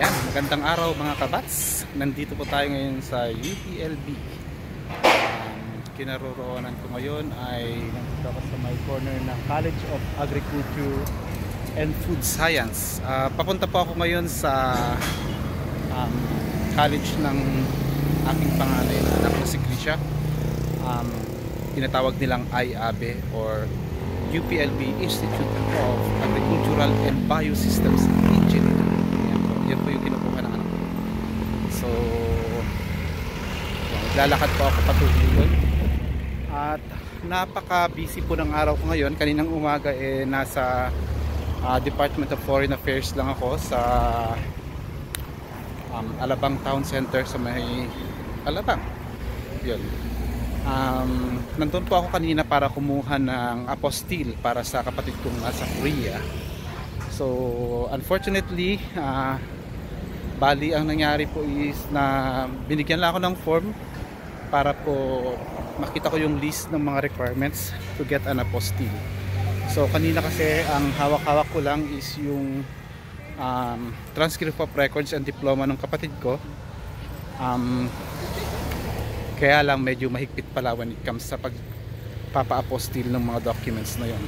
Ayan, magandang araw mga kabats. Nandito po tayo ngayon sa UPLB. Kinaroroonan ko ngayon ay nandito ako sa my corner ng College of Agriculture and Food Science. Papunta po ako ngayon sa college ng aking panganay na anak na si Krisha. Tinatawag nilang IABE or UPLB Institute of Agricultural and Biosystems Engineering. Yan po yung kinukuha ng anak ko. So lalakad po ako patuloy doon. At napaka busy po ng araw ko ngayon. Kaninang umaga nasa Department of Foreign Affairs lang ako sa Alabang Town Center sa may Alabang. Yun. Nandun po ako kanina para kumuha ng apostille para sa kapatid kong nasa Korea. So unfortunately bali ang nangyari po is na binigyan lang ako ng form para po makita ko yung list ng mga requirements to get an apostille. So kanina kasi ang hawak-hawak ko lang is yung transcript of records and diploma ng kapatid ko. Kaya lang medyo mahigpit pala when it comes sa pagpapa-apostille ng mga documents na yon.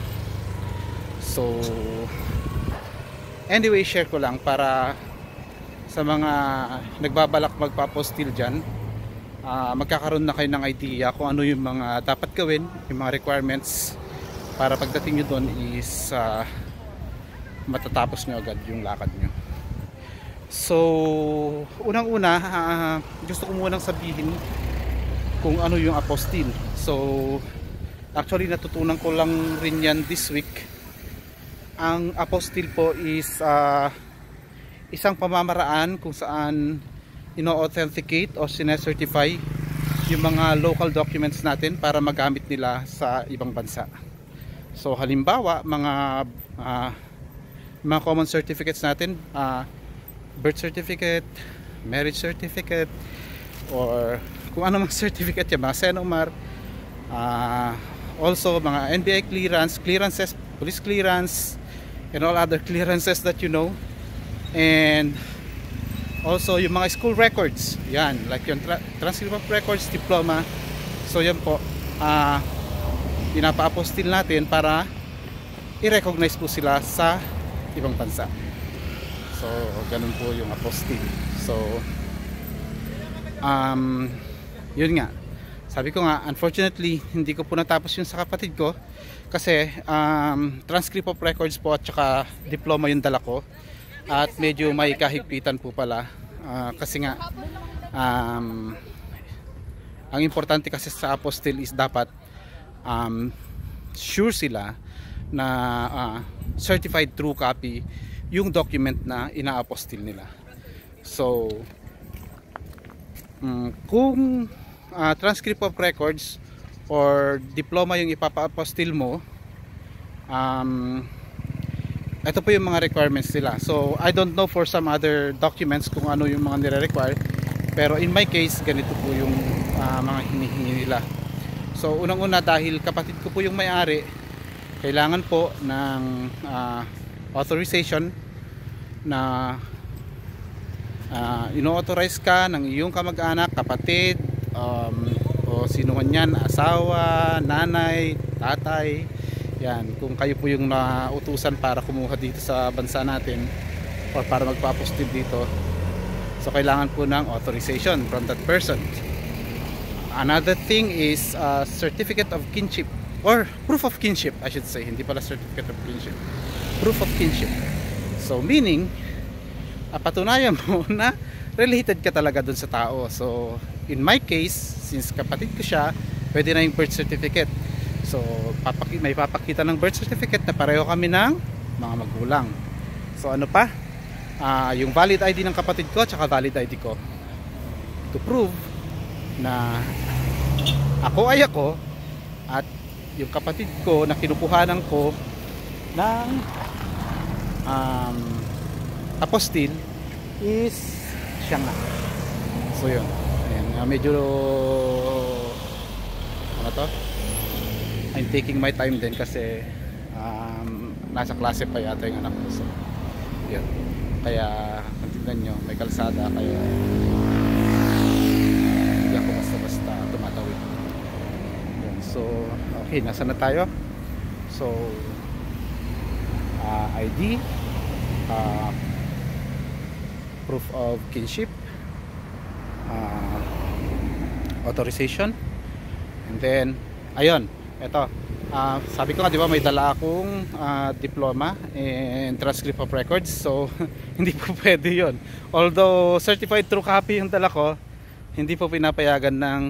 So anyway, share ko lang para sa mga nagbabalak magpa-apostille dyan, magkakaroon na kayo ng idea kung ano yung mga dapat gawin, yung mga requirements para pagdating nyo doon is matatapos nyo agad yung lakad nyo. So unang-una, gusto ko munang sabihin kung ano yung apostille. So actually natutunan ko lang rin yan this week. Ang apostille po is isang pamamaraan kung saan ino-authenticate o sinecertify yung mga local documents natin para magamit nila sa ibang bansa. So halimbawa mga common certificates natin, birth certificate, marriage certificate, or kung ano mga certificate yan, mga SENOMAR, also mga NBI clearances, police clearance, and all other clearances that you know. And also yung mga school records, yan, like yung transcript of records, diploma. So yan po, pinapa-apostille natin para i-recognize po sila sa ibang bansa. So ganun po yung apostille. So yun nga, sabi ko nga, unfortunately hindi ko po natapos yung sa kapatid ko kasi transcript of records po at saka diploma yung dala ko. At medyo may kahigpitan po pala kasi nga ang importante kasi sa apostille is dapat sure sila na certified true copy yung document na ina-apostille nila. So kung transcript of records or diploma yung ipapa-apostille mo, ito po yung mga requirements nila. So I don't know for some other documents kung ano yung mga nire-require, pero in my case ganito po yung mga hinihingi nila. So unang-una, dahil kapatid ko po yung may-ari, kailangan po ng authorization na ino-authorize ka ng iyong kamag-anak, kapatid, o sino man yan, asawa, nanay, tatay. Yan, kung kayo po yung nautusan para kumuha dito sa bansa natin or para magpa-apostille dito, so kailangan po ng authorization from that person. Another thing is certificate of kinship or proof of kinship, I should say, hindi pala certificate of kinship, proof of kinship. So meaning patunayan mo na related ka talaga dun sa tao. So in my case, since kapatid ko siya, pwede na yung birth certificate. So may papakita ng birth certificate na pareho kami ng mga magulang. So ano pa? Yung valid ID ng kapatid ko at saka valid ID ko to prove na ako ay ako at yung kapatid ko na kinukuhanan ko ng apostille is siya nga. So yun. Ayan, medyo ano to? I'm taking my time din kasi nasa klase pa yata yung anak ko. So yun. Kaya tingnan nyo, may kalsada, kaya hindi ako basta-basta tumatawid. Yan. So okay, nasa na tayo? So ID, proof of kinship, authorization, and then ayun, eto, sabi ko nga, di ba, may dala akong diploma and transcript of records. So hindi po pwede yun, although certified true copy yung dala ko, hindi po pinapayagan ng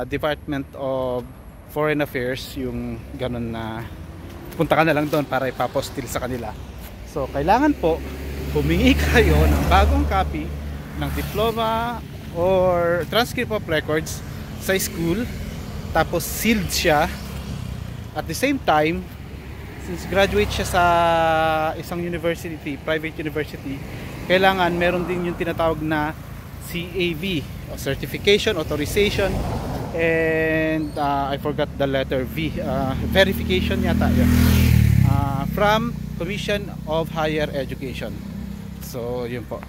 Department of Foreign Affairs yung ganun na punta ka na lang doon para ipapostil sa kanila. So kailangan po humingi kayo ng bagong copy ng diploma or transcript of records sa school, tapos sealed siya. At the same time, since graduate siya sa isang university, private university, kailangan meron din yung tinatawag na CAV, o Certification, Authorization, and I forgot the letter V, verification yata yun, from Commission of Higher Education. So yun po.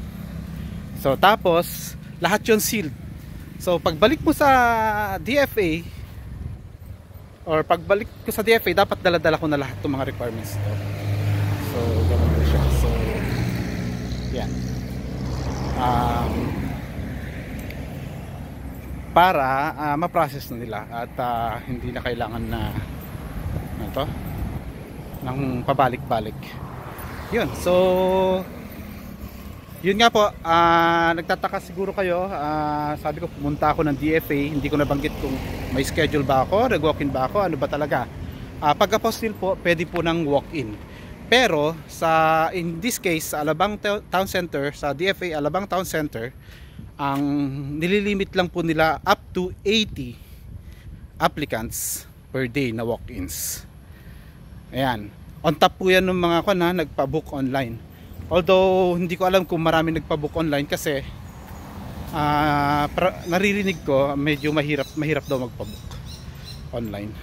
So tapos lahat yun sealed. So pagbalik mo sa DFA, or pagbalik ko sa DFA, dapat dala-dala ko na lahat ng mga requirements to. So ganun po siya. So yan, para ma-process na nila at hindi na kailangan na to ng pabalik-balik. Yun. So yun nga po, nagtataka siguro kayo, sabi ko pumunta ako ng DFA, hindi ko nabanggit kung may schedule ba ako, nag-walk-in ba ako, ano ba talaga. Pagka-postil po, pwede po ng walk-in. Pero sa in this case, sa Alabang Town Center, sa DFA Alabang Town Center, ang nililimit lang po nila up to 80 applicants per day na walk-ins. Ayan. On top po yan ng mga nagpa-book online. Although hindi ko alam kung marami nagpa-book online kasi naririnig ko medyo mahirap daw magpa-book online.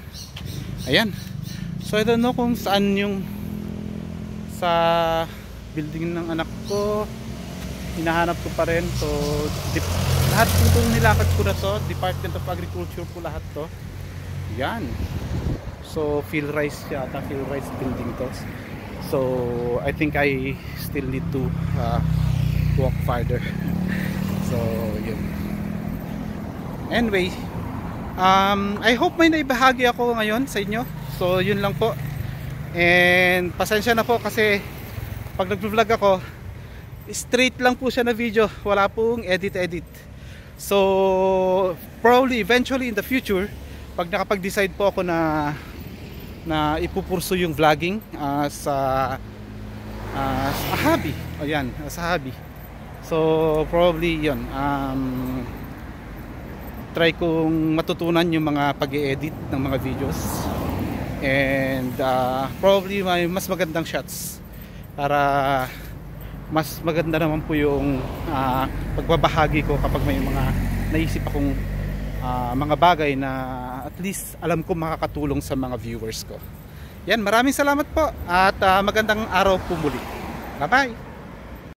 Ayan. So I don't know kung saan yung sa building ng anak ko, hinahanap ko pa rin. So lahat po itong nilakad ko na to, Department of Agriculture po lahat to. Yan. So PhilRice yata, PhilRice building to. So I think I still need to walk farther. So yun. Anyway, I hope may naibahagi ako ngayon sa inyo. So yun lang po. And pasensya na po kasi pag nag-vlog ako, straight lang po siya na video, wala pong edit. So probably eventually in the future, pag nakapag-decide po ako na ipupurso yung vlogging sa hobby, o yan, sa hobby. So probably yun, try kong matutunan yung mga pag-i-edit ng mga videos, and probably may mas magandang shots para mas maganda naman po yung pagbabahagi ko kapag may mga naisip akong mga bagay na at least alam ko makakatulong sa mga viewers ko. Yan, maraming salamat po at magandang araw po muli. Bye bye.